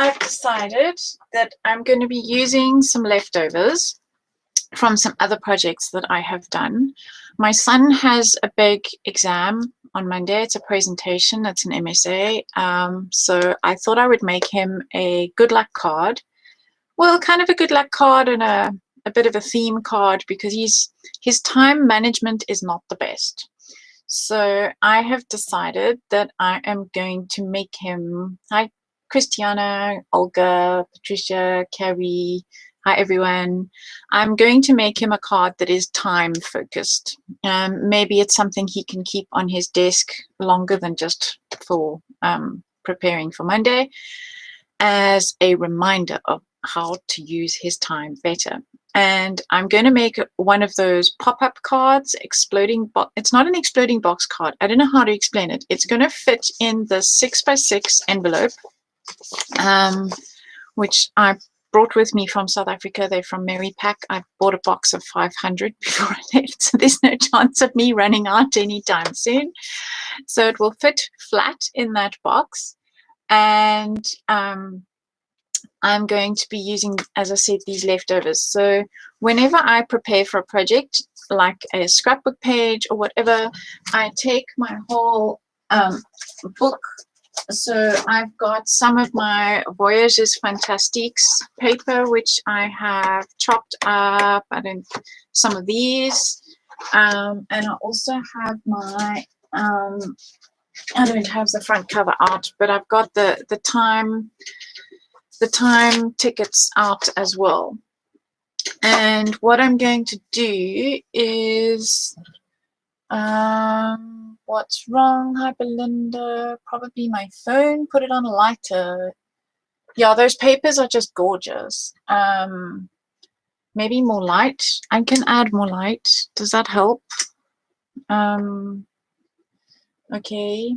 I've decided that I'm going to be using some leftovers from some other projects that I have done. My son has a big exam on Monday. It's a presentation. It's an MSA. So I thought I would make him a good luck card. Well, kind of a good luck card and a bit of a theme card, because his time management is not the best. So I have decided that I am going to make him, hi Christiana, Olga, Patricia, Carrie, hi everyone. I'm going to make him a card that is time focused. Maybe it's something he can keep on his desk longer than just for preparing for Monday, as a reminder of how to use his time better. And I'm going to make one of those pop-up cards, exploding box. It's not an exploding box card. I don't know how to explain it. It's going to fit in the 6x6 envelope, which I brought with me from South Africa. They're from Mary Pack. I bought a box of 500 before I left, so there's no chance of me running out anytime soon. So it will fit flat in that box. And I'm going to be using, as I said, these leftovers. So whenever I prepare for a project, like a scrapbook page or whatever, I take my whole book. So I've got some of my Voyages Fantastiques paper, which I have chopped up. Some of these. And I also have my, I don't have the front cover out, but I've got the time tickets out as well. And what I'm going to do is, what's wrong? Hi Belinda, probably my phone. Put it on a lighter. Yeah, those papers are just gorgeous. Maybe more light. I can add more light. Does that help? Okay.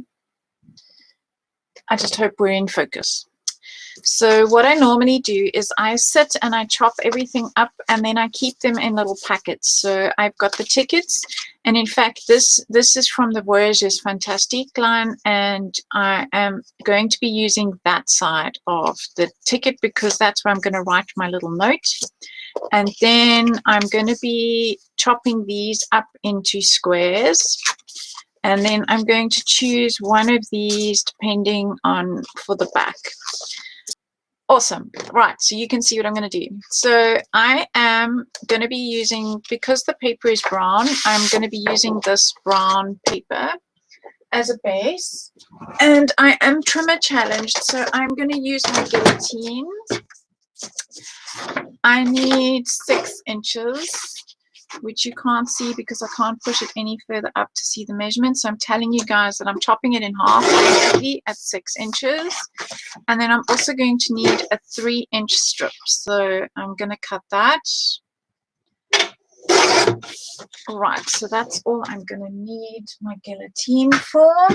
I just hope we're in focus. So what I normally do is I sit and I chop everything up, and then I keep them in little packets. So I've got the tickets, and in fact this is from the Voyages Fantastiques line, and I am going to be using that side of the ticket because that's where I'm going to write my little note. And then I'm going to be chopping these up into squares. And then I'm going to choose one of these depending on for the back. Awesome. Right, so you can see what I'm going to do. So I am going to be using, because the paper is brown, I'm going to be using this brown paper as a base. And I am trimmer challenged, so I'm going to use my guillotine. I need 6 inches. Which you can't see because I can't push it any further up to see the measurement. So I'm telling you guys that I'm chopping it in half basically at 6 inches. And then I'm also going to need a 3-inch strip. So I'm going to cut that. Right, so that's all I'm going to need my guillotine for.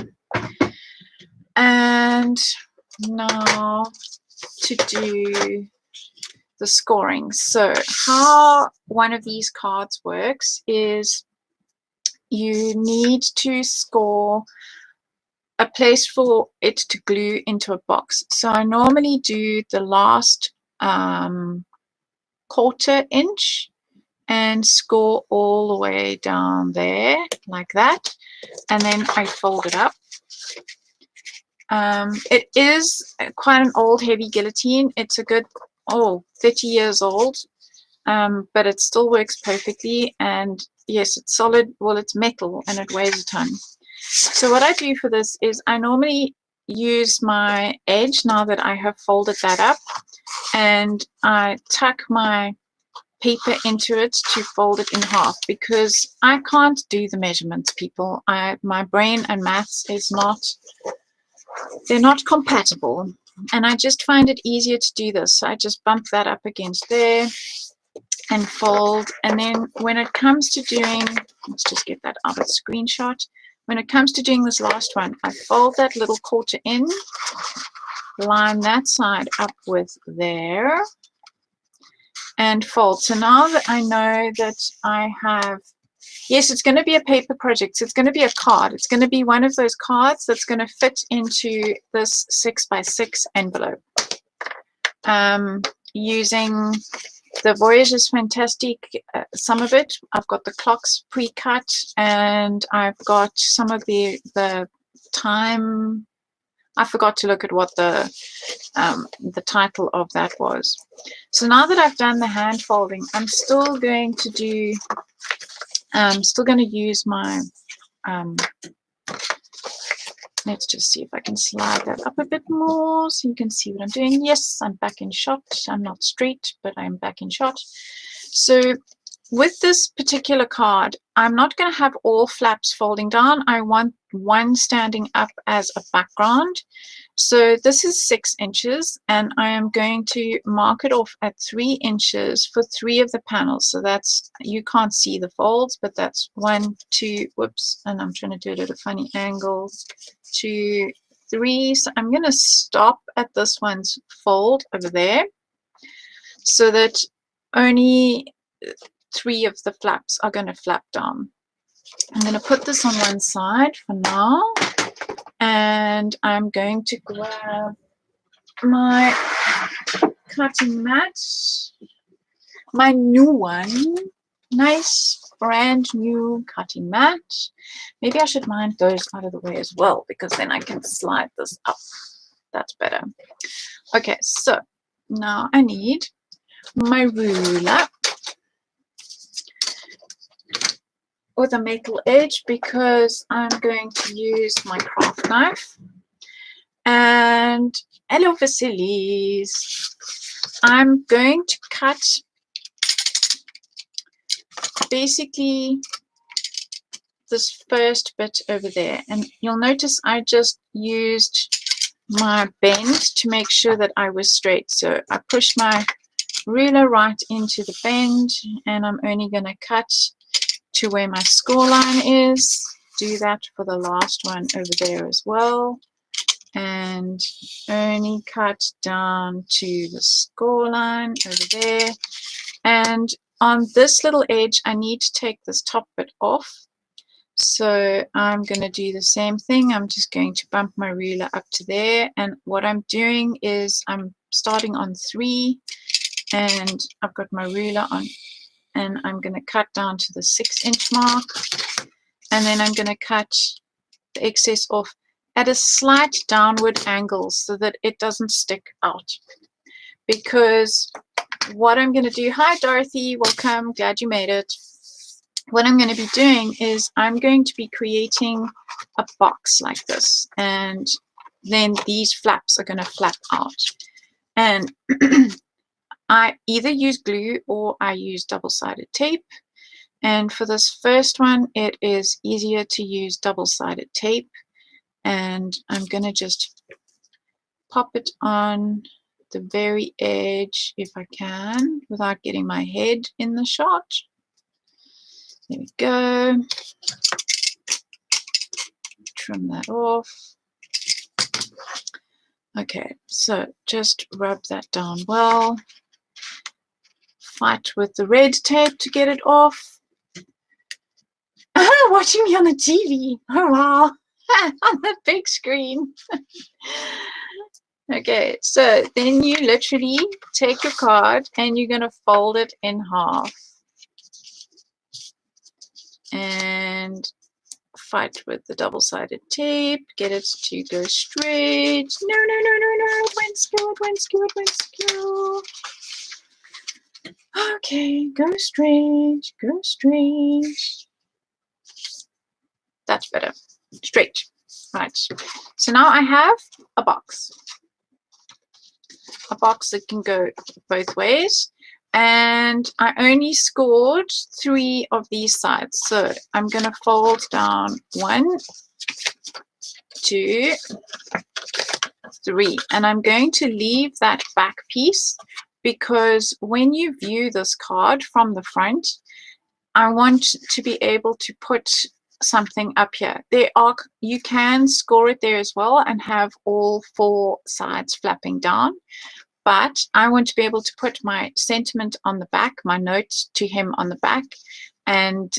And now to do the scoring. So how one of these cards works is you need to score a place for it to glue into a box. So I normally do the last 1/4 inch and score all the way down there like that, and then I fold it up. It is quite an old heavy guillotine. It's a good 30 years old, but it still works perfectly. And yes, it's solid. Well, it's metal and it weighs a ton. So what I do for this is I normally use my edge now that I have folded that up, and I tuck my paper into it to fold it in half, because I can't do the measurements, people. My brain and maths is not, they're not compatible. And I just find it easier to do this. So I just bump that up against there and fold. And then when it comes to doing, let's just get that out of the screenshot. When it comes to doing this last one, I fold that little 1/4 in, line that side up with there, and fold. So now that I know that I have, yes, it's going to be a paper project. So it's going to be a card. It's going to be one of those cards that's going to fit into this 6x6 envelope. using the Voyages Fantastiques, some of it. I've got the clocks pre-cut, and I've got some of the time. I forgot to look at what the title of that was. So now that I've done the hand folding, I'm still going to do. I'm still going to use my. Let's just see if I can slide that up a bit more so you can see what I'm doing. Yes, I'm back in shot. I'm not straight, but I'm back in shot. So with this particular card, I'm not going to have all flaps folding down. I want one standing up as a background. So this is 6 inches, and I am going to mark it off at 3 inches for 3 of the panels. So that's, you can't see the folds, but that's 1, 2, whoops, and I'm trying to do it at a funny angle, 2, 3. So I'm going to stop at this one's fold over there so that only 3 of the flaps are going to flap down. I'm going to put this on one side for now, and I'm going to grab my cutting mat, my new one, nice brand new cutting mat. Maybe I should mind those out of the way as well, because then I can slide this up. That's better. Okay, so now I need my ruler with a metal edge, because I'm going to use my craft knife. And hello Vasilis, I'm going to cut basically this first bit over there, and you'll notice I just used my bend to make sure that I was straight. So I pushed my ruler right into the bend, and I'm only going to cut to where my score line is. Do that for the last one over there as well, and only cut down to the score line over there. And on this little edge I need to take this top bit off, so I'm going to do the same thing. I'm just going to bump my ruler up to there, and what I'm doing is I'm starting on 3, and I've got my ruler on, and I'm going to cut down to the 6-inch mark, and then I'm going to cut the excess off at a slight downward angle so that it doesn't stick out. Because what I'm going to do, hi Dorothy, welcome, glad you made it. What I'm going to be doing is I'm going to be creating a box like this, and then these flaps are going to flap out. And I either use glue or I use double-sided tape. And for this first one, it is easier to use double-sided tape. And I'm going to just pop it on the very edge if I can, without getting my head in the shot. There we go. Trim that off. Okay, so just rub that down well. Fight with the red tape to get it off. Watching me on the TV. Oh wow, on the big screen. Okay, so then you literally take your card and you're going to fold it in half. And fight with the double-sided tape. Get it to go straight. No, no, no, no, no. It went skew, it went skew, it went skew. Okay, go straight, go straight. That's better. Straight. Right. So now I have a box. A box that can go both ways. And I only scored 3 of these sides. So I'm going to fold down 1, 2, 3. And I'm going to leave that back piece, because when you view this card from the front, I want to be able to put something up here. You can score it there as well and have all 4 sides flapping down. But I want to be able to put my sentiment on the back, my note to him on the back. And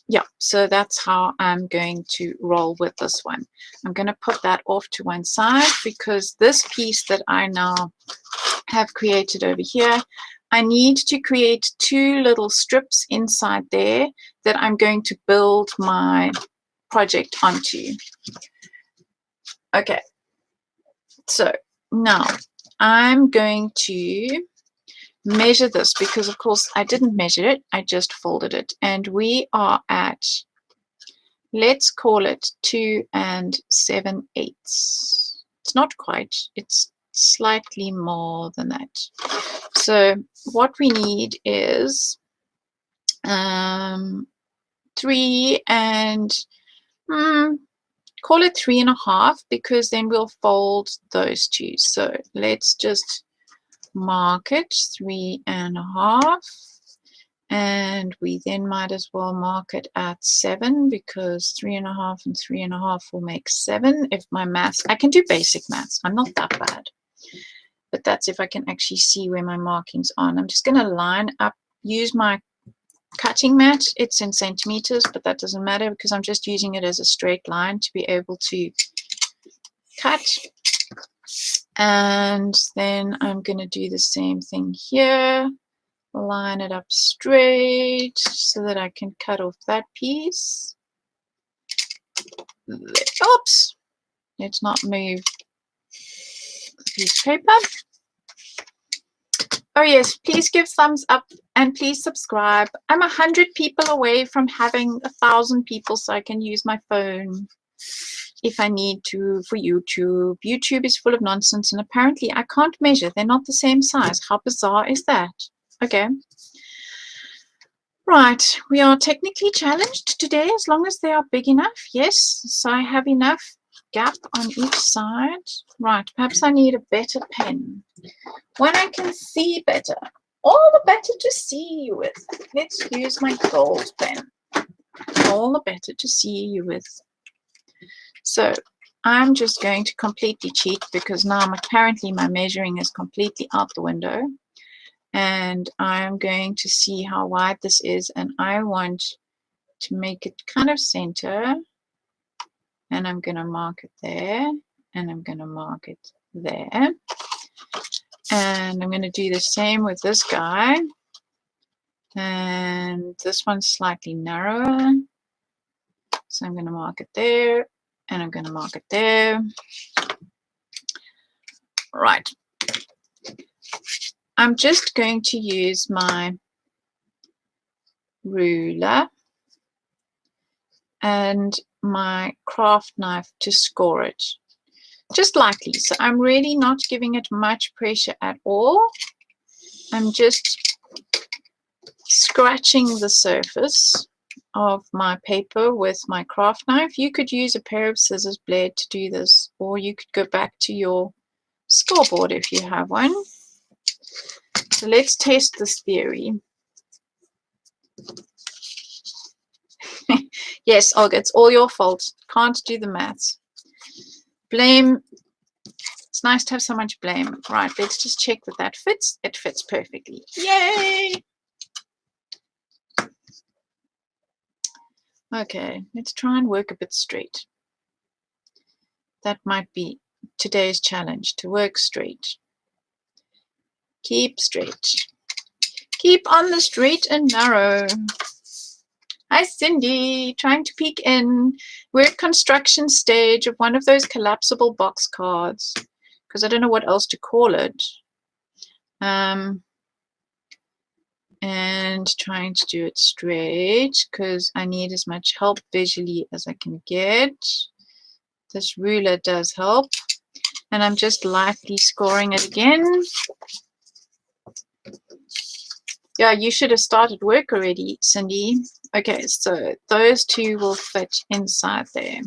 yeah, so that's how I'm going to roll with this one. I'm going to put that off to one side, because this piece that I now have created over here. I need to create 2 little strips inside there that I'm going to build my project onto. Okay, so now I'm going to measure this because, of course, I didn't measure it. I just folded it. And we are at, let's call it 2 7/8. It's not quite. It's slightly more than that. So what we need is 3 and call it 3 1/2, because then we'll fold those 2. So let's just mark it 3 1/2, and we then might as well mark it at 7, because 3 1/2 and 3 1/2 will make 7. If my maths, I can do basic maths, I'm not that bad, but that's if I can actually see where my markings are. And I'm just going to line up, use my cutting mat. It's in centimeters, but that doesn't matter because I'm just using it as a straight line to be able to cut. And then I'm going to do the same thing here, line it up straight so that I can cut off that piece. Oops, let's not move the piece of paper. Oh yes, please give thumbs up and please subscribe. I'm 100 people away from having 1,000 people, so I can use my phone if I need to for YouTube. YouTube is full of nonsense, and apparently I can't measure. They're not the same size. How bizarre is that? Okay. Right, we are technically challenged today as long as they are big enough. Yes, so I have enough gap on each side. Right, perhaps I need a better pen. When I can see better, all the better to see you with. Let's use my gold pen. All the better to see you with. So I'm just going to completely cheat because now apparently my measuring is completely out the window. And I'm going to see how wide this is, and I want to make it kind of center. And I'm going to mark it there, and I'm going to mark it there. And I'm going to do the same with this guy. And this one's slightly narrower. So I'm going to mark it there, and I'm going to mark it there. Right. I'm just going to use my ruler and my craft knife to score it. Just lightly. So I'm really not giving it much pressure at all. I'm just scratching the surface of my paper with my craft knife. You could use a pair of scissors blade to do this, or you could go back to your scoreboard if you have one. So let's test this theory. Yes, Olga, it's all your fault. Can't do the maths. Blame. It's nice to have so much blame. Right, let's just check that that fits. It fits perfectly. Yay! Okay, let's try and work a bit straight. That might be today's challenge, to work straight. Keep straight. Keep on the straight and narrow. Hi, Cindy. Trying to peek in. We're at construction stage of one of those collapsible box cards, because I don't know what else to call it. And trying to do it straight because I need as much help visually as I can get. This ruler does help. And I'm just lightly scoring it again. Yeah, you should have started work already, Cindy. Okay, so those two will fit inside there.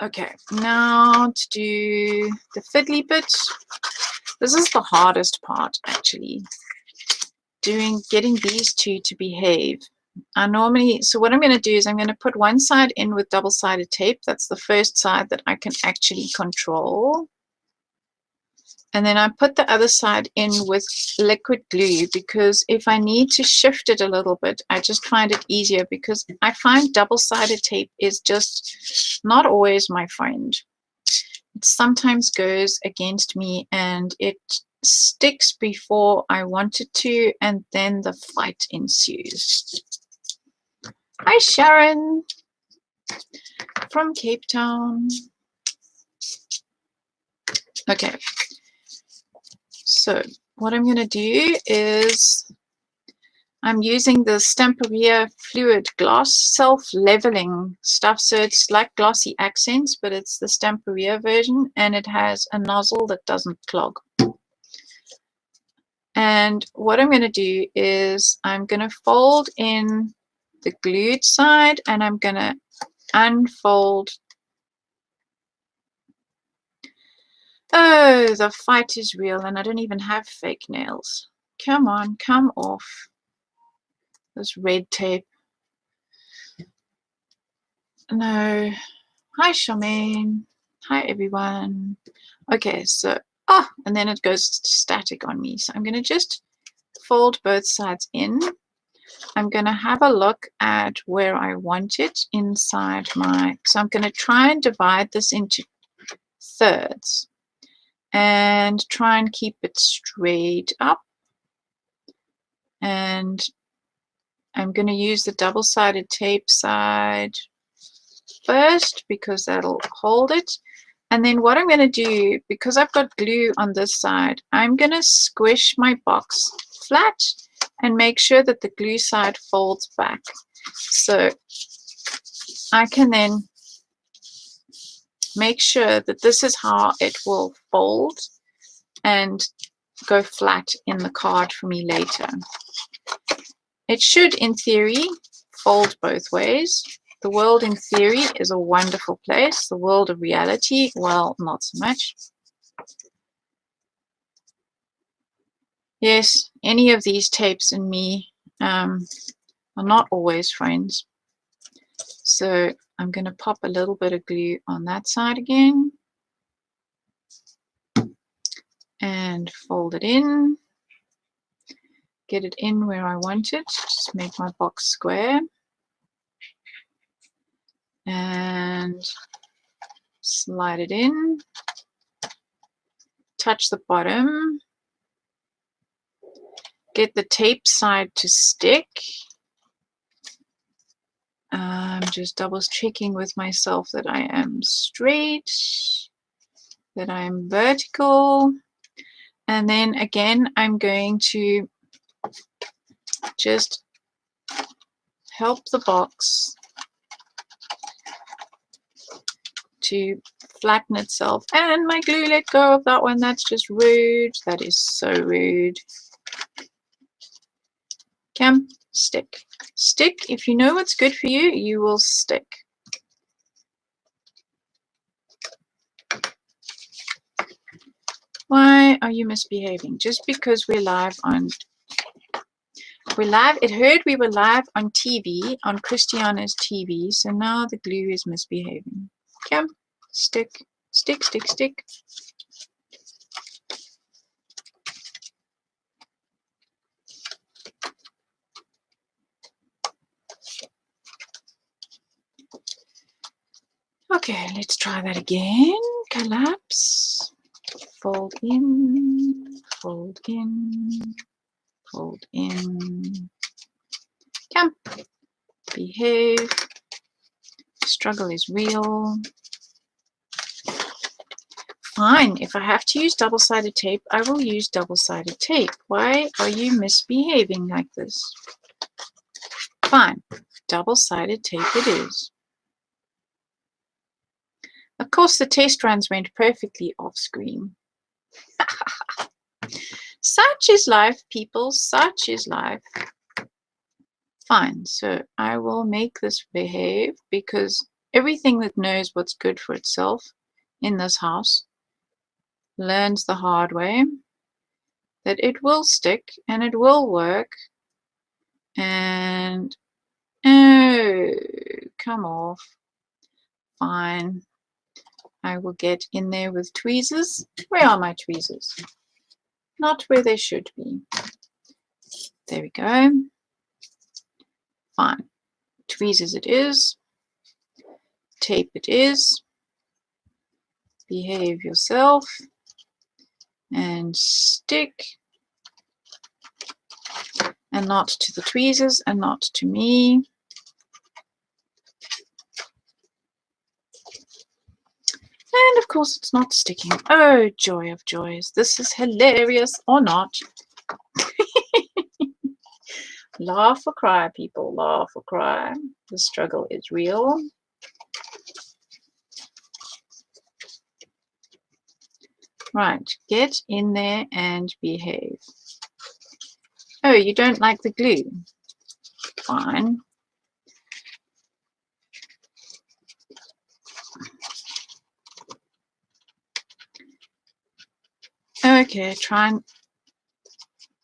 Okay, now to do the fiddly bit. This is the hardest part, actually. Getting these two to behave. So what I'm going to do is I'm going to put one side in with double-sided tape. That's the first side that I can actually control. And then I put the other side in with liquid glue, because if I need to shift it a little bit, I just find it easier, because I find double-sided tape is just not always my friend. it sometimes goes against me and it sticks before I want it to, and then the fight ensues. Hi Sharon from Cape Town. Okay, so what I'm going to do is I'm using the Stamperia fluid gloss self-leveling stuff. So it's like glossy accents, but it's the Stamperia version, and it has a nozzle that doesn't clog. And what I'm going to do is I'm going to fold in the glued side, and I'm going to unfold. Oh, the fight is real, and I don't even have fake nails. Come on, come off. This red tape. No. Hi, Charmaine. Hi, everyone. Okay, so, and then it goes static on me. So I'm going to just fold both sides in. I'm going to have a look at where I want it inside my, so I'm going to try and divide this into thirds and try and keep it straight up. And I'm going to use the double-sided tape side first because that'll hold it. And then what I'm going to do, because I've got glue on this side, I'm going to squish my box flat and make sure that the glue side folds back. So I can then make sure that this is how it will fold and go flat in the card for me later. It should, in theory, fold both ways. The world in theory is a wonderful place. The world of reality, well, not so much. Yes, any of these tapes and me are not always friends. So I'm going to pop a little bit of glue on that side again and fold it in. Get it in where I want it. Just make my box square. And slide it in. Touch the bottom. Get the tape side to stick. I'm just double checking with myself that I am straight, that I am vertical. And then again, I'm going to just help the box to flatten itself. And my glue let go of that one. That's just rude. That is so rude. Come, stick. Stick. If you know what's good for you, you will stick. Why are you misbehaving? Just because we're live on... We're live. It heard we were live on TV, on Christiana's TV, so now the glue is misbehaving. Come, stick, stick, stick, stick. Okay, let's try that again. Collapse. Fold in, fold in, fold in. Come, behave. Struggle is real. Fine, if I have to use double-sided tape, I will use double-sided tape. Why are you misbehaving like this? Fine, double-sided tape it is. Of course, the test runs went perfectly off screen. Such is life, people. Such is life. Fine, so I will make this behave because everything that knows what's good for itself in this house learns the hard way that it will stick and it will work. And oh, come off. Fine. I will get in there with tweezers. Where are my tweezers? Not where they should be. There we go. Fine. Tweezers it is. Tape it is. behave yourself, and stick, and not to the tweezers and not to me. And of course it's not sticking. Oh, joy of joys. This is hilarious, or not. Laugh or cry, people. Laugh or cry. The struggle is real. Right, get in there and behave. Oh, you don't like the glue? Fine. Okay, try and...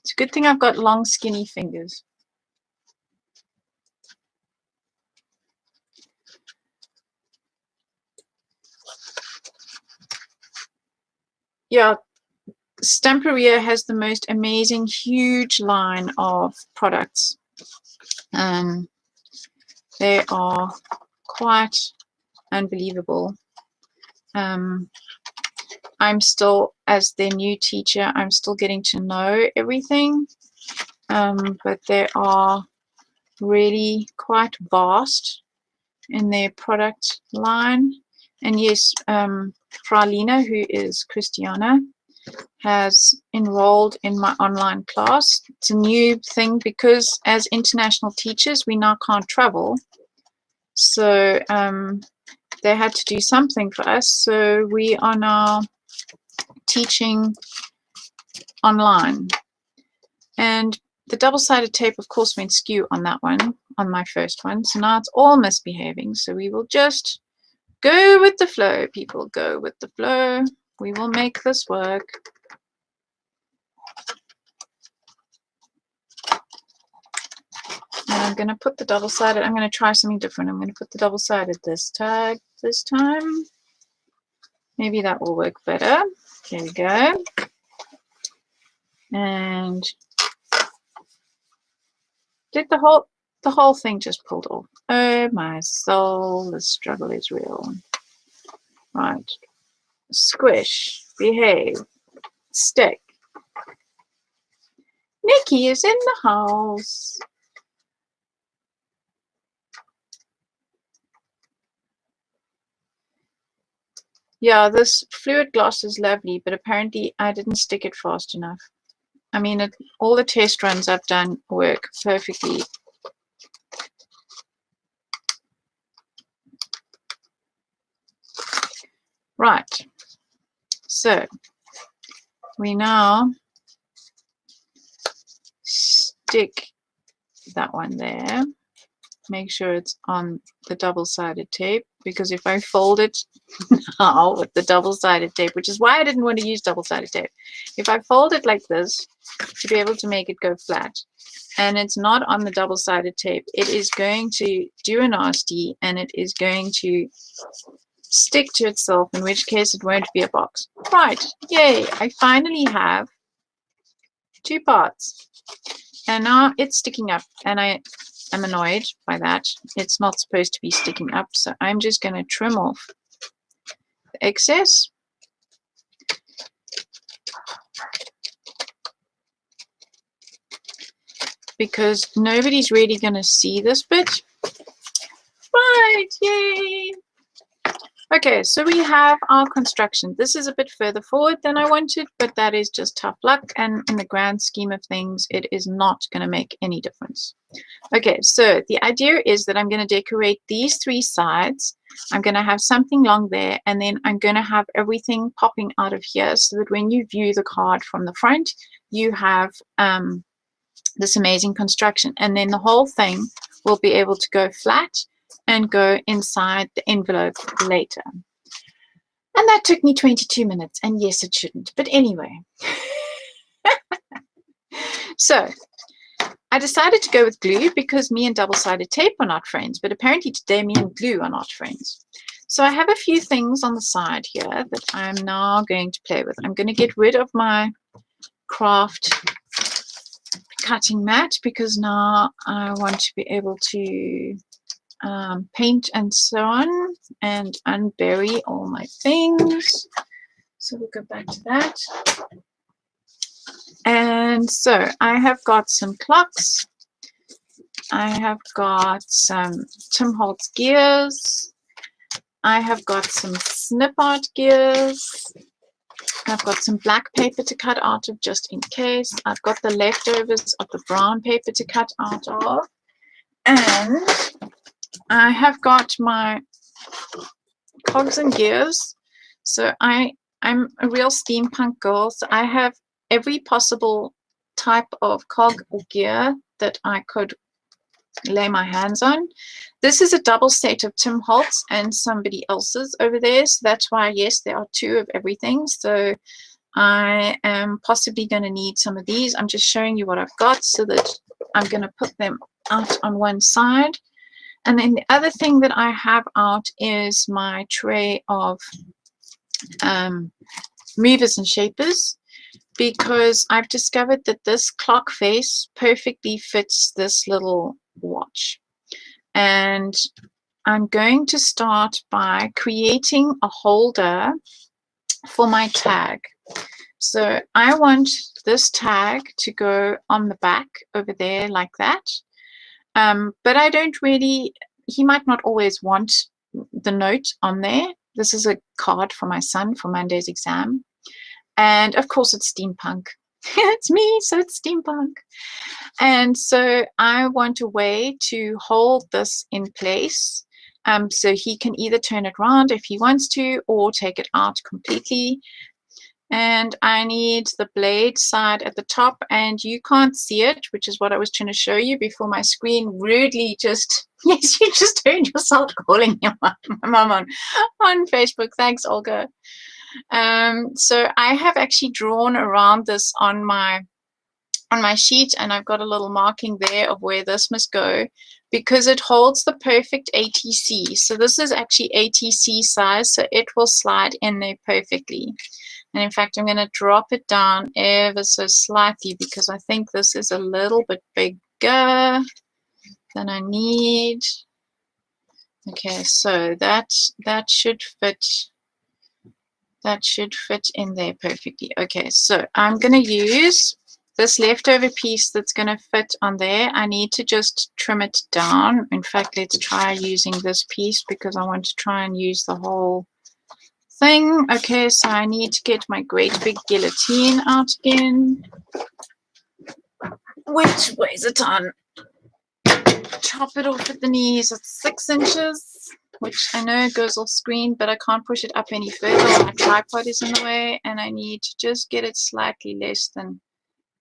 It's a good thing I've got long, skinny fingers. Yeah, Stamperia has the most amazing, huge line of products. They are quite unbelievable. I'm still, as their new teacher, I'm still getting to know everything, but they are really quite vast in their product line. And yes, Fralina, who is Christiana, has enrolled in my online class. It's a new thing because as international teachers, we now can't travel. So they had to do something for us. So we are now teaching online. And the double-sided tape, of course, went skew on that one, on my first one. So now it's all misbehaving. So we will just go with the flow, people. Go with the flow. We will make this work. And I'm going to put the double-sided, I'm going to try something different. I'm going to put the double-sided this time. Maybe that will work better. There we go. And did the whole thing just pulled off. Oh my soul, the struggle is real. Right. Squish, behave, stick. Nikki is in the house. Yeah, this fluid gloss is lovely, but apparently I didn't stick it fast enough. I mean, all the test runs I've done work perfectly. Right. So we now stick that one there. Make sure it's on the double-sided tape, because if I fold it now with the double-sided tape, which is why I didn't want to use double-sided tape, if I fold it like this to be able to make it go flat and it's not on the double-sided tape, it is going to do a nasty and it is going to stick to itself, in which case it won't be a box. Right, yay, I finally have two parts and now it's sticking up, and I'm annoyed by that. It's not supposed to be sticking up, so I'm just going to trim off the excess. Because nobody's really going to see this bit. Right, yay! Okay, so we have our construction. This is a bit further forward than I wanted, but that is just tough luck, and in the grand scheme of things, it is not going to make any difference. Okay, so the idea is that I'm going to decorate these three sides. I'm going to have something long there, and then I'm going to have everything popping out of here so that when you view the card from the front, you have this amazing construction, and then the whole thing will be able to go flat and go inside the envelope later. And that took me 22 minutes, and yes, it shouldn't, but anyway. So I decided to go with glue because me and double-sided tape are not friends, but apparently today me and glue are not friends. So I have a few things on the side here that I'm now going to play with. I'm going to get rid of my craft cutting mat because now I want to be able to paint and so on, and unbury all my things. So we'll go back to that. And so I have got some clocks. I have got some Tim Holtz gears. I have got some snip art gears. I've got some black paper to cut out of just in case. I've got the leftovers of the brown paper to cut out of. And I have got my cogs and gears. So I'm a real steampunk girl. So I have every possible type of cog or gear that I could lay my hands on. This is a double set of Tim Holtz and somebody else's over there. So that's why, yes, there are two of everything. So I am possibly going to need some of these. I'm just showing you what I've got so that I'm going to put them out on one side. And then the other thing that I have out is my tray of movers and shapers, because I've discovered that this clock face perfectly fits this little watch. And I'm going to start by creating a holder for my tag. So I want this tag to go on the back over there like that. But I don't really, he might not always want the note on there. This is a card for my son for Monday's exam. And of course it's steampunk. It's me, so it's steampunk. And so I want a way to hold this in place. So he can either turn it around if he wants to, or take it out completely. And I need the blade side at the top, and you can't see it, which is what I was trying to show you before my screen rudely just, yes, you just heard yourself calling your mom on Facebook. Thanks, Olga. So I have actually drawn around this on my sheet, and I've got a little marking there of where this must go, because it holds the perfect ATC. So this is actually ATC size, so it will slide in there perfectly. And in fact, I'm going to drop it down ever so slightly, because I think this is a little bit bigger than I need. Okay, so that should fit. That should fit in there perfectly. Okay, so I'm going to use this leftover piece that's going to fit on there. I need to just trim it down. In fact, let's try using this piece, because I want to try and use the whole thing. Okay, so I need to get my great big guillotine out again, which weighs a ton. Chop it off at the knees at 6 inches, which I know goes off screen, but I can't push it up any further. My tripod is in the way, and I need to just get it slightly less than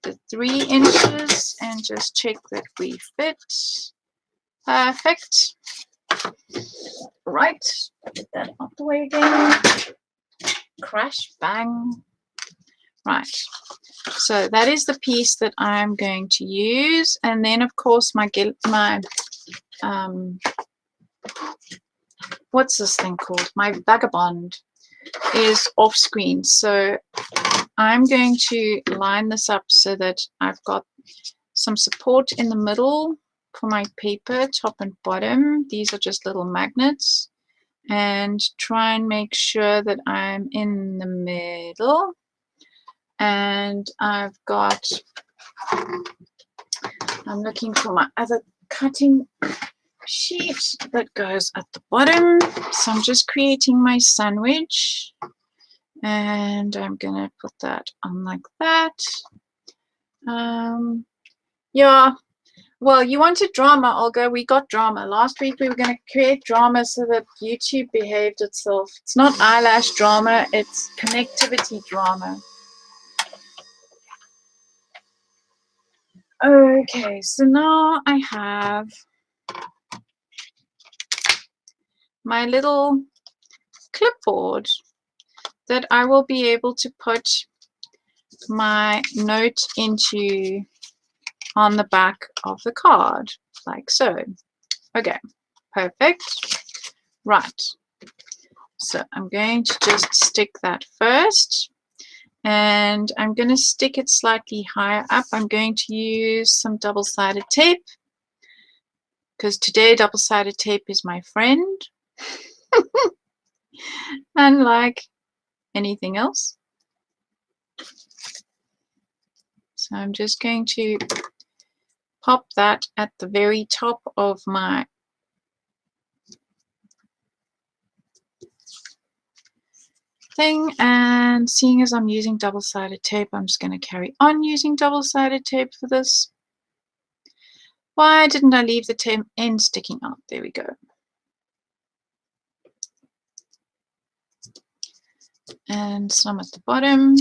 the 3 inches and just check that we fit. Perfect. Right, get that out the way again. Crash, bang. Right, so that is the piece that I'm going to use. And then of course my what's this thing called? My vagabond is off screen. So I'm going to line this up so that I've got some support in the middle for my paper, top and bottom. These are just little magnets, and try and make sure that I'm in the middle. And I'm looking for my other cutting sheet that goes at the bottom. So I'm just creating my sandwich, and I'm gonna put that on like that. Yeah, well, you wanted drama, Olga. We got drama. Last week we were going to create drama so that YouTube behaved itself. It's not eyelash drama, it's connectivity drama. Okay, so now I have my little clipboard that I will be able to put my note into on the back of the card, like so. Okay, perfect. Right, so I'm going to just stick that first, and I'm going to stick it slightly higher up. I'm going to use some double-sided tape, because today double-sided tape is my friend, unlike anything else. So I'm just going to pop that at the very top of my thing, and seeing as I'm using double-sided tape, I'm just going to carry on using double-sided tape for this. Why didn't I leave the tape end sticking out? There we go. And some at the bottom.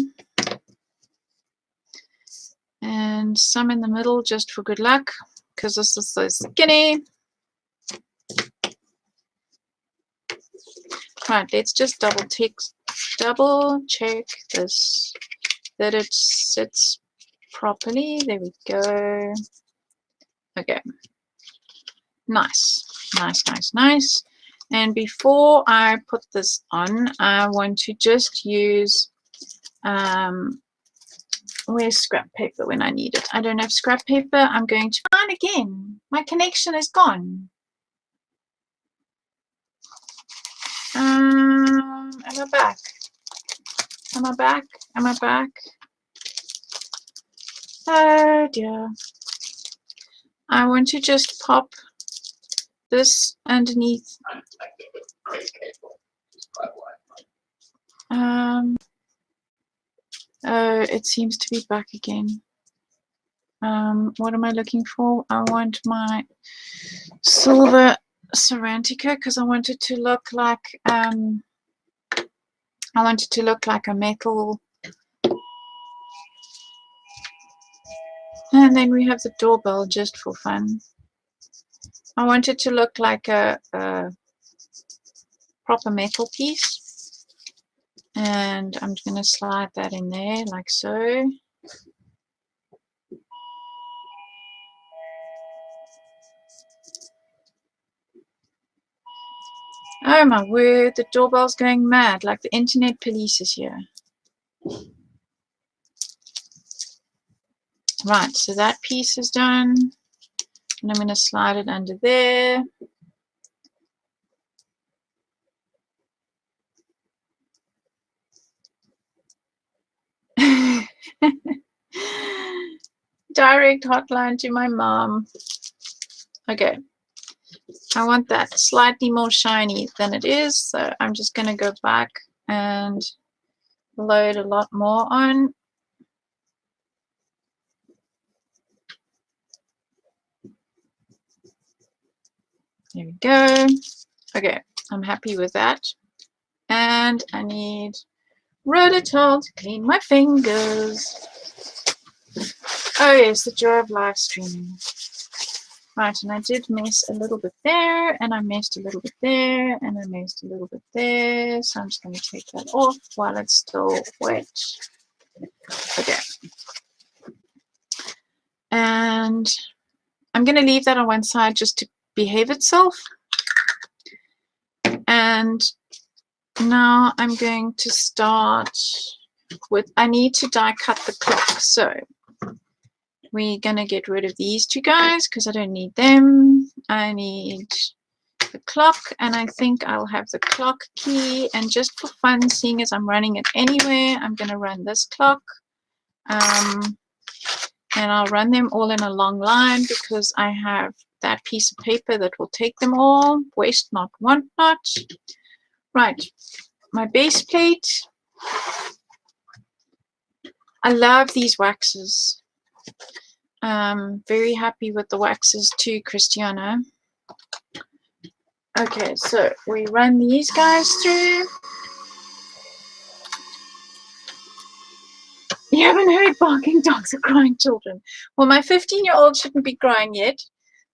And some in the middle just for good luck, because this is so skinny. Right, let's just double check this, that it sits properly. There we go. Okay. Nice. Nice, nice, nice. And before I put this on, I want to just use where's scrap paper when I need it? I don't have scrap paper. I'm going to find again. My connection is gone. Am I back? Am I back? Am I back? Oh dear. I want to just pop this underneath. Oh, it seems to be back again. What am I looking for? I want my silver Sarantica because I want it to look like a metal. And then we have the doorbell just for fun. I want it to look like a proper metal piece. And I'm going to slide that in there like so. Oh my word, the doorbell's going mad, like the internet police is here. Right, so that piece is done. And I'm going to slide it under there. Direct hotline to my mom. Okay. I want that slightly more shiny than it is, so I'm just going to go back and load a lot more on. There we go. Okay, I'm happy with that. And I need Rototol to clean my fingers. Oh yes, the joy of live streaming. Right, and I did mess a little bit there, and I messed a little bit there, and I messed a little bit there. So I'm just going to take that off while it's still wet. Okay. And I'm going to leave that on one side just to behave itself. And now I'm going to start with, I need to die cut the clock. So we're going to get rid of these two guys because I don't need them. I need the clock, and I think I'll have the clock key. And just for fun, seeing as I'm running it anyway, I'm going to run this clock. And I'll run them all in a long line because I have that piece of paper that will take them all. Waste not, want not. Right, my base plate. I love these waxes. Very happy with the waxes too, Christiana. Okay, so we run these guys through. You haven't heard barking dogs or crying children. Well, my 15-year-old shouldn't be crying yet,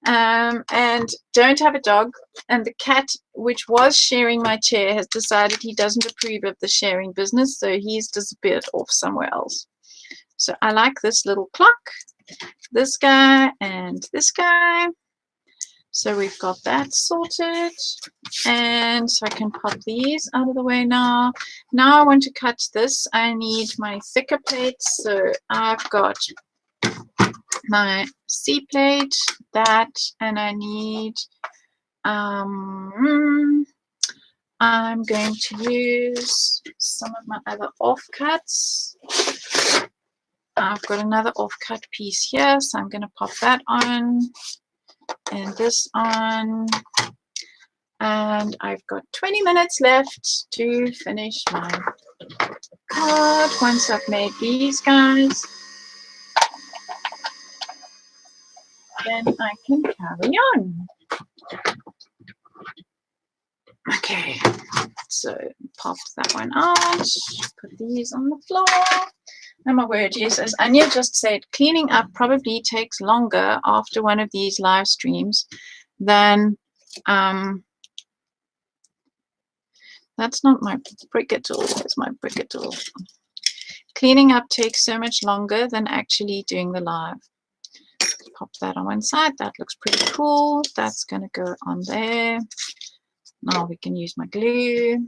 and don't have a dog. And the cat, which was sharing my chair, has decided he doesn't approve of the sharing business, so he's disappeared off somewhere else. So I like this little clock, this guy, and this guy. So we've got that sorted. And so I can pop these out of the way now. Now I want to cut this. I need my thicker plates. So I've got my C plate, that, and I need, I'm going to use some of my other offcuts. I've got another offcut piece here, so I'm going to pop that on and this on. And I've got 20 minutes left to finish my card once I've made these guys. Then I can carry on. Okay, so pop that one out, put these on the floor. And my word is, as Anya just said, cleaning up probably takes longer after one of these live streams than, that's not my brigadoor, it's my brigadoor. Cleaning up takes so much longer than actually doing the live. Pop that on one side, that looks pretty cool. That's going to go on there. Now we can use my glue.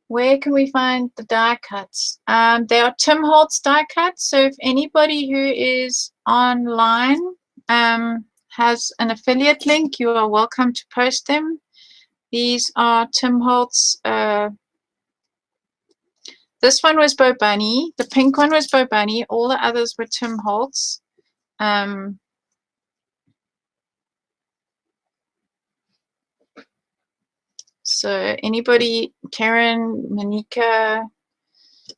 Where can we find the die cuts? They are Tim Holtz die cuts. So if anybody who is online has an affiliate link, you are welcome to post them. These are Tim Holtz. This one was Bo Bunny. The pink one was Bo Bunny. All the others were Tim Holtz. So anybody, Karen, Monica,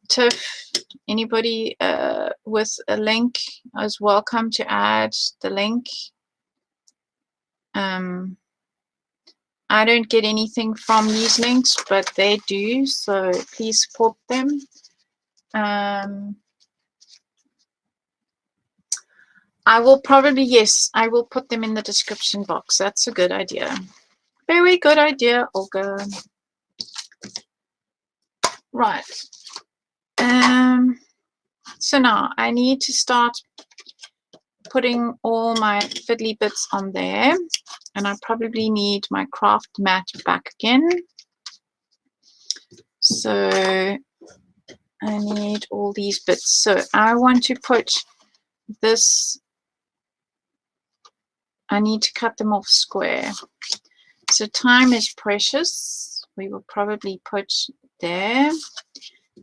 Tiff, anybody with a link is welcome to add the link. I don't get anything from these links, but they do, so please support them. I will probably, yes, I will put them in the description box. That's a good idea. Very good idea, Olga. Right. So now I need to start putting all my fiddly bits on there. And I probably need my craft mat back again. So I need all these bits. So I want to put this, I need to cut them off square. So time is precious. We will probably put there.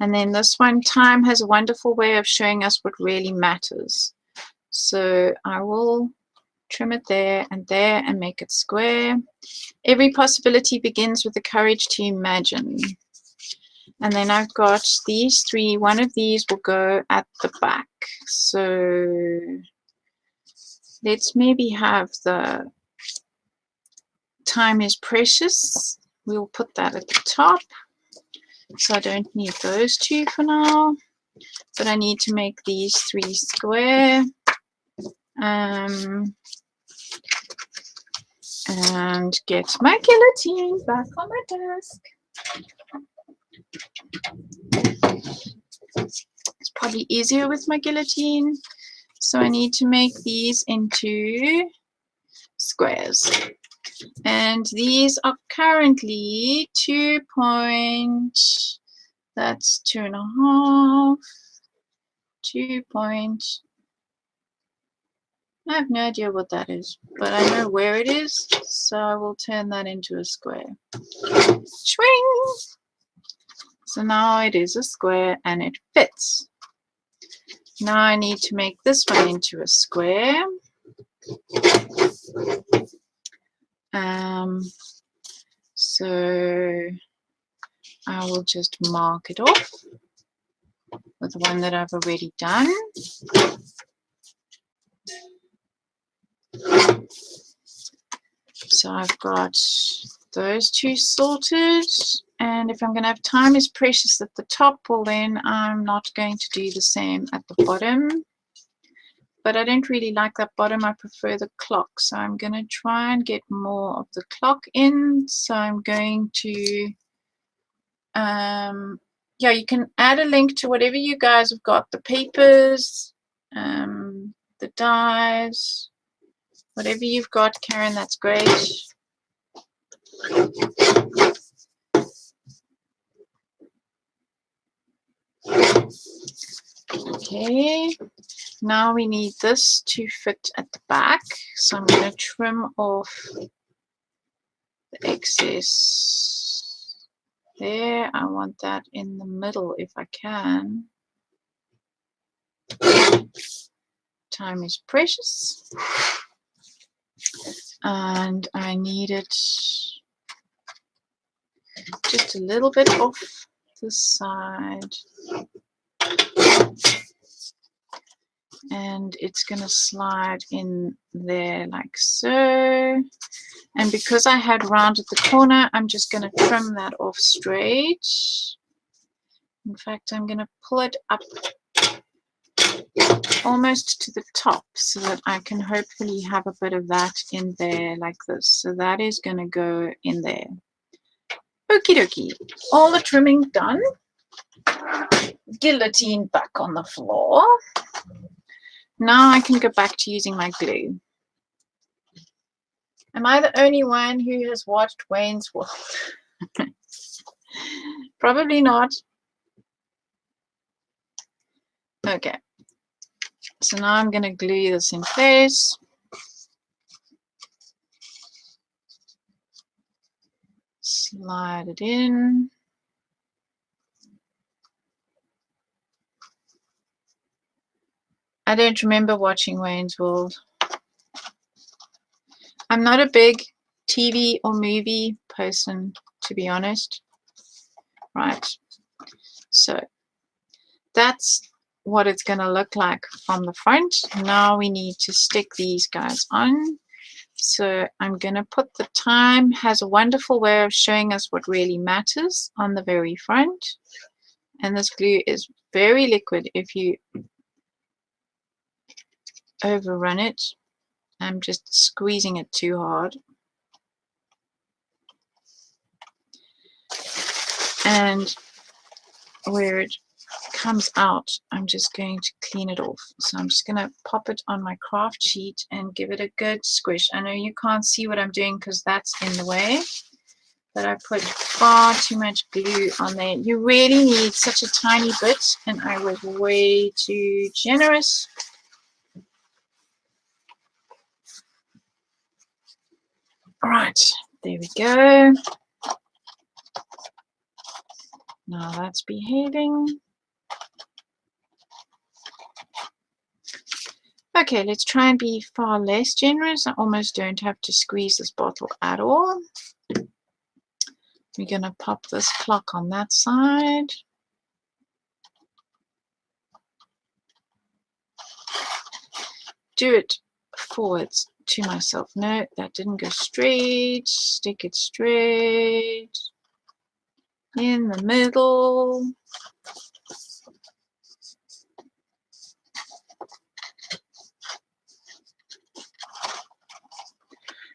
And then this one, time has a wonderful way of showing us what really matters. So I will trim it there and make it square. Every possibility begins with the courage to imagine. And then I've got these three. One of these will go at the back. So let's maybe have the time is precious. We'll put that at the top. So I don't need those two for now. But I need to make these three square. And get my guillotine back on my desk. It's probably easier with my guillotine. So I need to make these into squares. And these are currently 2 point, that's 2.5, 2 point, I have no idea what that is, but I know where it is, so I will turn that into a square. Swing! So now it is a square and it fits. Now I need to make this one into a square. So I will just mark it off with the one that I've already done. So I've got those two sorted, and if I'm going to have time is precious at the top, well then I'm not going to do the same at the bottom. But I don't really like that bottom, I prefer the clock, so I'm going to try and get more of the clock in. So I'm going to, yeah, you can add a link to whatever you guys have got, the papers, the dies, whatever you've got, Karen, that's great. Okay, Now we need this to fit at the back. So I'm going to trim off the excess there. I want that in the middle if I can. Time is precious. And I need it just a little bit off the side. And it's going to slide in there like so. And because I had rounded the corner, I'm just going to trim that off straight. In fact, I'm going to pull it up almost to the top so that I can hopefully have a bit of that in there like this. So that is going to go in there. Okie dokie. All the trimming done. Guillotine back on the floor. Now I can go back to using my glue. Am I the only one who has watched Wayne's World? Probably not. Okay. So now I'm going to glue this in place. Slide it in. I don't remember watching Wayne's World. I'm not a big TV or movie person, to be honest. Right. So that's what it's going to look like from the front. Now we need to stick these guys on. So I'm going to put the time, has a wonderful way of showing us what really matters on the very front. And this glue is very liquid if you overrun it. I'm just squeezing it too hard. And where it comes out, I'm just going to clean it off. So I'm just going to pop it on my craft sheet and give it a good squish. I know you can't see what I'm doing because that's in the way, but I put far too much glue on there. You really need such a tiny bit, and I was way too generous. All right, there we go. Now that's behaving. Okay, let's try and be far less generous. I almost don't have to squeeze this bottle at all. We're going to pop this clock on that side. Do it forwards to myself. No, that didn't go straight. Stick it straight in the middle.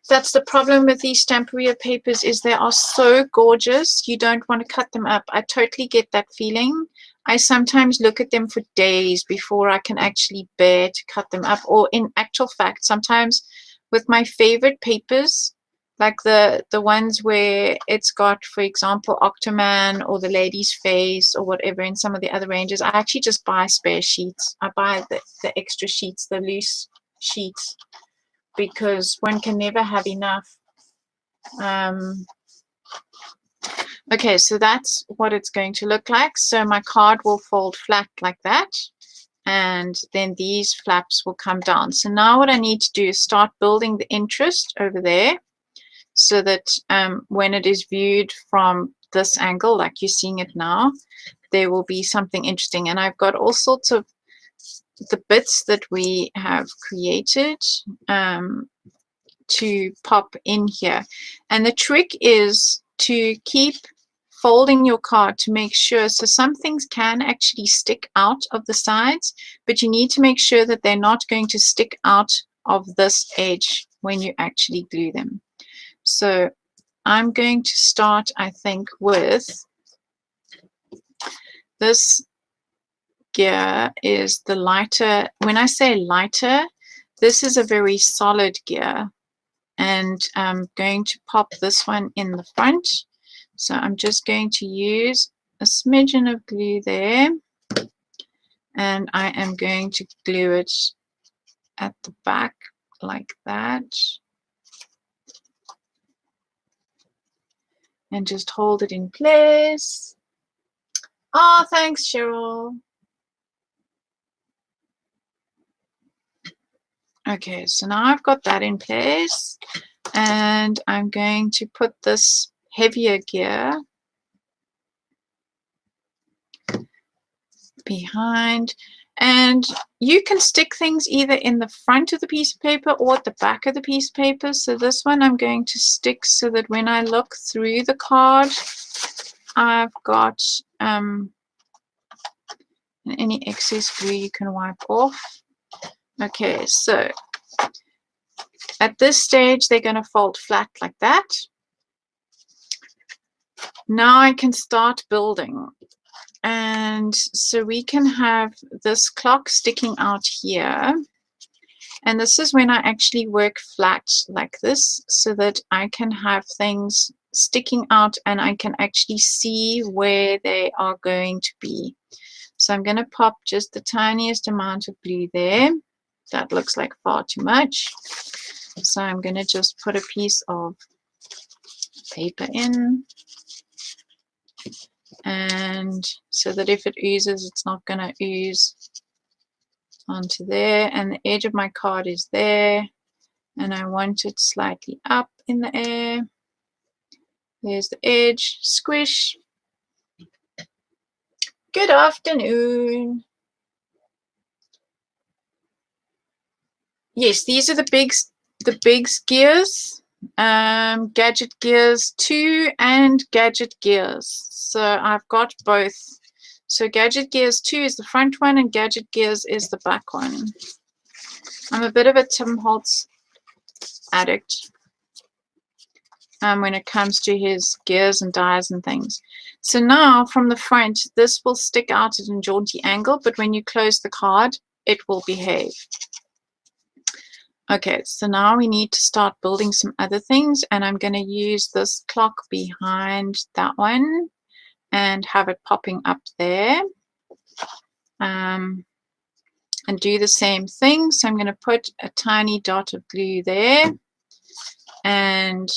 That's the problem with these Stamperia papers, is they are so gorgeous. You don't want to cut them up. I totally get that feeling. I sometimes look at them for days before I can actually bear to cut them up. Or in actual fact, sometimes with my favorite papers, like the ones where it's got, for example, Octoman or the lady's face or whatever in some of the other ranges, I actually just buy spare sheets. I buy the extra sheets, the loose sheets, because one can never have enough. Okay, so that's what it's going to look like. So my card will fold flat like that, and then these flaps will come down. So now what I need to do is start building the interest over there, so that when it is viewed from this angle, like you're seeing it now, there will be something interesting. And I've got all sorts of the bits that we have created to pop in here. And the trick is to keep folding your card to make sure, so some things can actually stick out of the sides, but you need to make sure that they're not going to stick out of this edge when you actually glue them. So I'm going to start, I think, with this gear is the lighter. When I say lighter, this is a very solid gear, and I'm going to pop this one in the front. So I'm just going to use a smidgen of glue there, and I am going to glue it at the back like that, and just hold it in place. Oh, thanks, Cheryl. Okay, so now I've got that in place, and I'm going to put this heavier gear behind, and you can stick things either in the front of the piece of paper or at the back of the piece of paper. So this one I'm going to stick so that when I look through the card, I've got any excess glue you can wipe off. Okay, so at this stage they're going to fold flat like that. Now I can start building. And so we can have this clock sticking out here. And this is when I actually work flat like this, so that I can have things sticking out and I can actually see where they are going to be. So I'm going to pop just the tiniest amount of glue there. That looks like far too much. So I'm going to just put a piece of paper in. And so that if it oozes, it's not going to ooze onto there. And the edge of my card is there, and I want it slightly up in the air. There's the edge. Squish. Good afternoon. Yes, these are the big gears. Gadget Gears 2 and Gadget Gears. So I've got both. So Gadget Gears 2 is the front one and Gadget Gears is the back one. I'm a bit of a Tim Holtz addict when it comes to his gears and dies and things. So now from the front, this will stick out at a jaunty angle, but when you close the card, it will behave. Okay, so now we need to start building some other things, and I'm going to use this clock behind that one and have it popping up there, and do the same thing. So I'm going to put a tiny dot of glue there and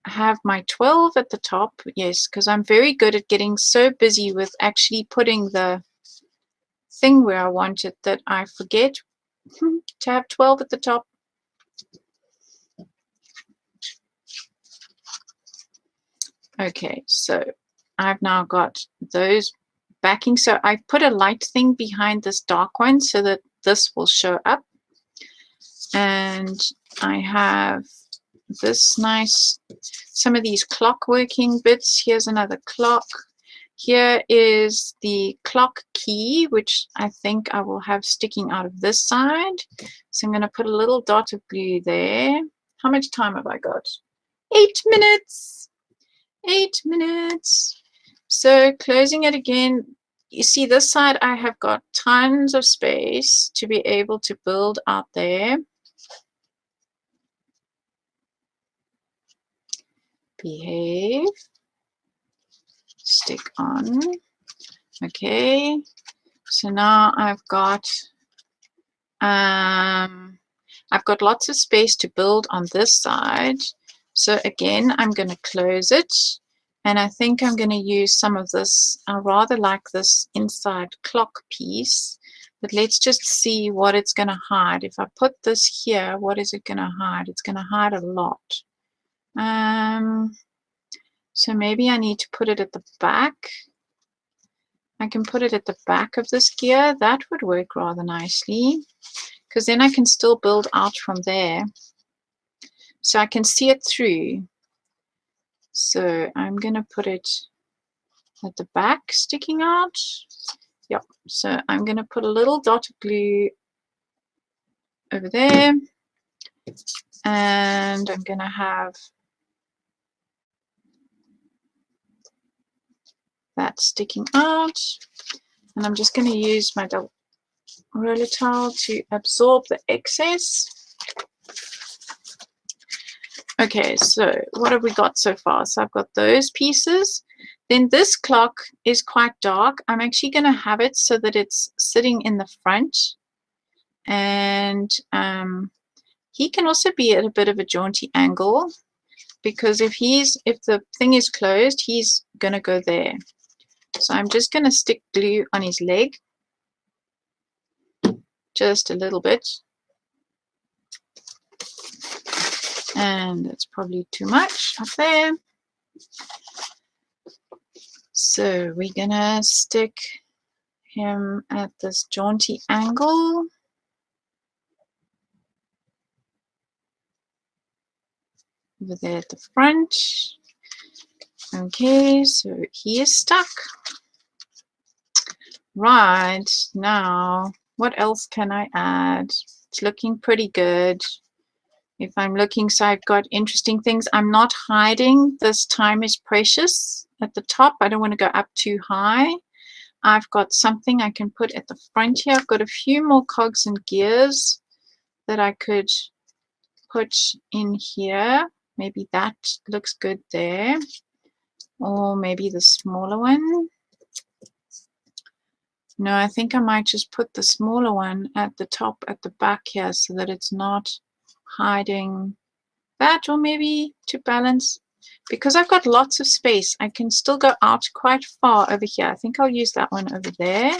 have my 12 at the top. Yes, because I'm very good at getting so busy with actually putting the thing where I want it that I forget to have 12 at the top. Okay, so I've now got those backing. So I put a light thing behind this dark one so that this will show up. And I have this nice, some of these clock working bits. Here's another clock. Here is the clock key, which I think I will have sticking out of this side. So I'm going to put a little dot of glue there. How much time have I got? 8 minutes. 8 minutes. So closing it again, you see this side I have got tons of space to be able to build out there. Behave. Stick on. Okay, so now I've got lots of space to build on this side. So again, I'm going to close it, and I think I'm going to use some of this. I rather like this inside clock piece, but let's just see what it's going to hide. If I put this here, what is it going to hide? It's going to hide a lot. So maybe I need to put it at the back. I can put it at the back of this gear. That would work rather nicely, because then I can still build out from there. So I can see it through. So I'm going to put it at the back sticking out. Yep. So I'm going to put a little dot of glue over there. And I'm going to have that sticking out, and I'm just going to use my double roller towel to absorb the excess. Okay, so what have we got so far? So I've got those pieces. Then this clock is quite dark. I'm actually going to have it so that it's sitting in the front. And he can also be at a bit of a jaunty angle, because if the thing is closed, he's going to go there. So I'm just going to stick glue on his leg. Just a little bit. And that's probably too much up there. So we're going to stick him at this jaunty angle. Over there at the front. Okay, so he is stuck. Right, now, what else can I add? It's looking pretty good. If I'm looking, so I've got interesting things. I'm not hiding this time is precious at the top. I don't want to go up too high. I've got something I can put at the front here. I've got a few more cogs and gears that I could put in here. Maybe that looks good there. Or maybe the smaller one. No, I think I might just put the smaller one at the top, at the back here, so that it's not hiding that. Or maybe to balance, because I've got lots of space, I can still go out quite far over here. I think I'll use that one over there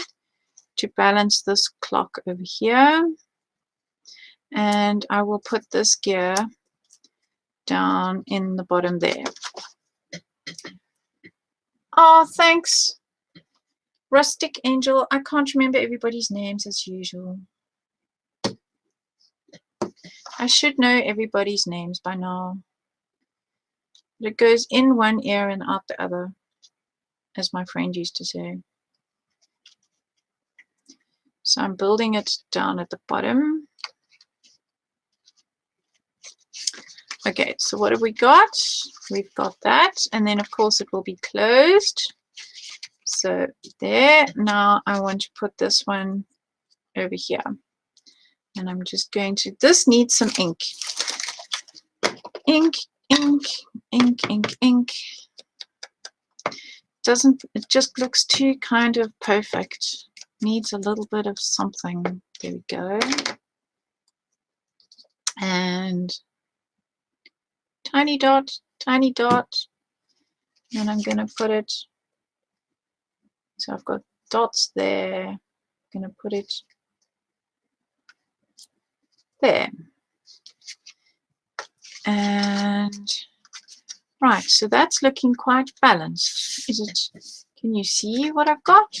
to balance this clock over here. And I will put this gear down in the bottom there. Oh, thanks, Rustic Angel. I can't remember everybody's names as usual. I should know everybody's names by now. But it goes in one ear and out the other, as my friend used to say. So I'm building it down at the bottom. Okay, so what have we got? We've got that, and then of course it will be closed. So there. Now I want to put this one over here. And I'm just going to, this needs some ink. Ink, ink, ink, ink, ink. It just looks too kind of perfect. Needs a little bit of something. There we go. And tiny dot, tiny dot. And I'm going to put it, so I've got dots there. I'm going to put it there. And right, so that's looking quite balanced. Is it? Can you see what I've got?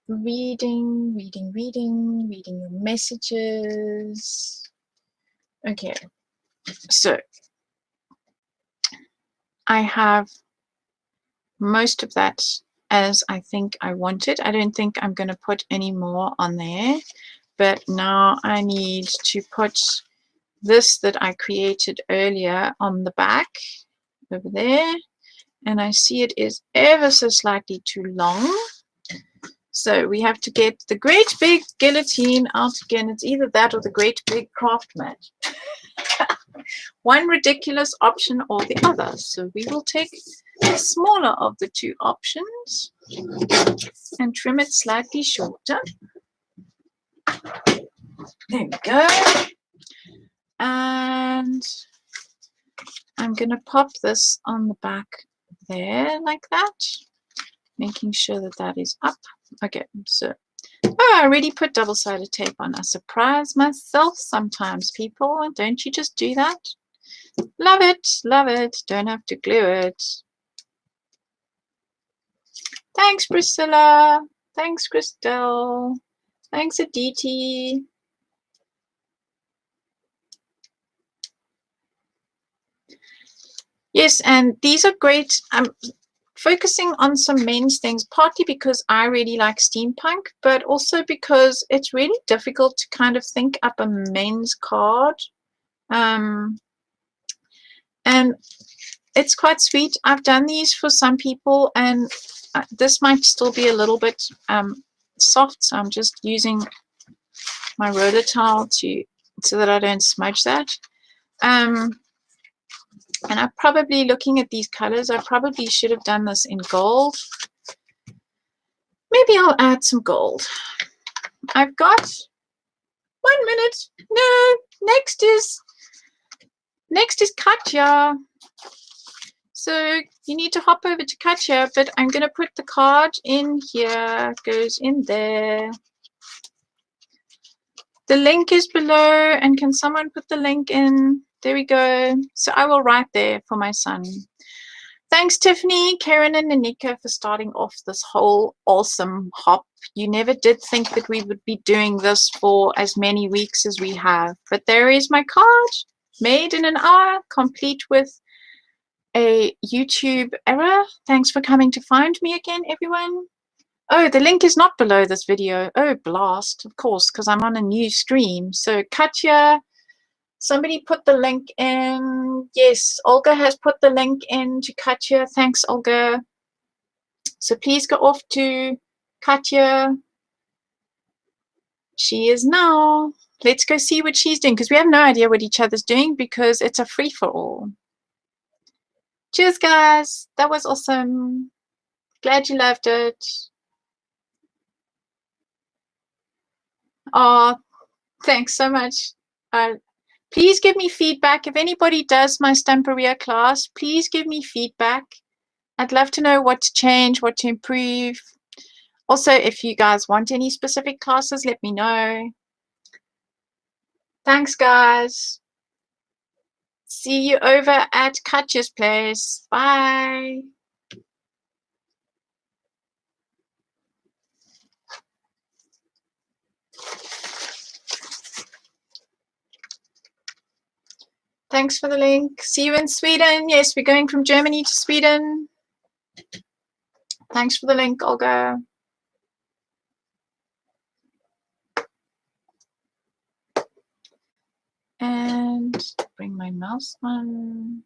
Reading your messages. Okay, so I have most of that as I think I wanted. I don't think I'm going to put any more on there, but now I need to put this that I created earlier on the back over there, and I see it is ever so slightly too long. So we have to get the great big guillotine out again. It's either that or the great big craft mat. One ridiculous option or the other. So we will take the smaller of the two options and trim it slightly shorter. There we go. And I'm going to pop this on the back there like that, making sure that that is up. Okay, so I already put double-sided tape on. I surprise myself sometimes, people. Don't you just do that? Love it, love it. Don't have to glue it. Thanks, Priscilla. Thanks, Christelle. Thanks, Aditi. Yes, and these are great. I'm focusing on some men's things, partly because I really like steampunk, but also because it's really difficult to kind of think up a men's card. And it's quite sweet. I've done these for some people, and this might still be a little bit soft, so I'm just using my roller towel so that I don't smudge that. And I'm probably looking at these colors. I probably should have done this in gold. Maybe I'll add some gold. I've got 1 minute. No, next is Katya. So you need to hop over to Katya, but I'm going to put the card in here. Goes in there. The link is below, and can someone put the link in? There we go. So I will write there for my son. Thanks, Tiffany, Karen, and Nanika for starting off this whole awesome hop. You never did think that we would be doing this for as many weeks as we have. But there is my card, made in an hour, complete with a YouTube error. Thanks for coming to find me again, everyone. Oh, the link is not below this video. Oh, blast, of course, because I'm on a new stream. So Katya, somebody put the link in. Yes, Olga has put the link in to Katya. Thanks, Olga. So please go off to Katya. She is now. Let's go see what she's doing, because we have no idea what each other's doing because it's a free-for-all. Cheers, guys. That was awesome. Glad you loved it. Oh, thanks so much. Please give me feedback. If anybody does my Stamperia class, please give me feedback. I'd love to know what to change, what to improve. Also, if you guys want any specific classes, let me know. Thanks, guys. See you over at Katya's place. Bye. Thanks for the link. See you in Sweden. Yes, we're going from Germany to Sweden. Thanks for the link, Olga. And bring my mouse on.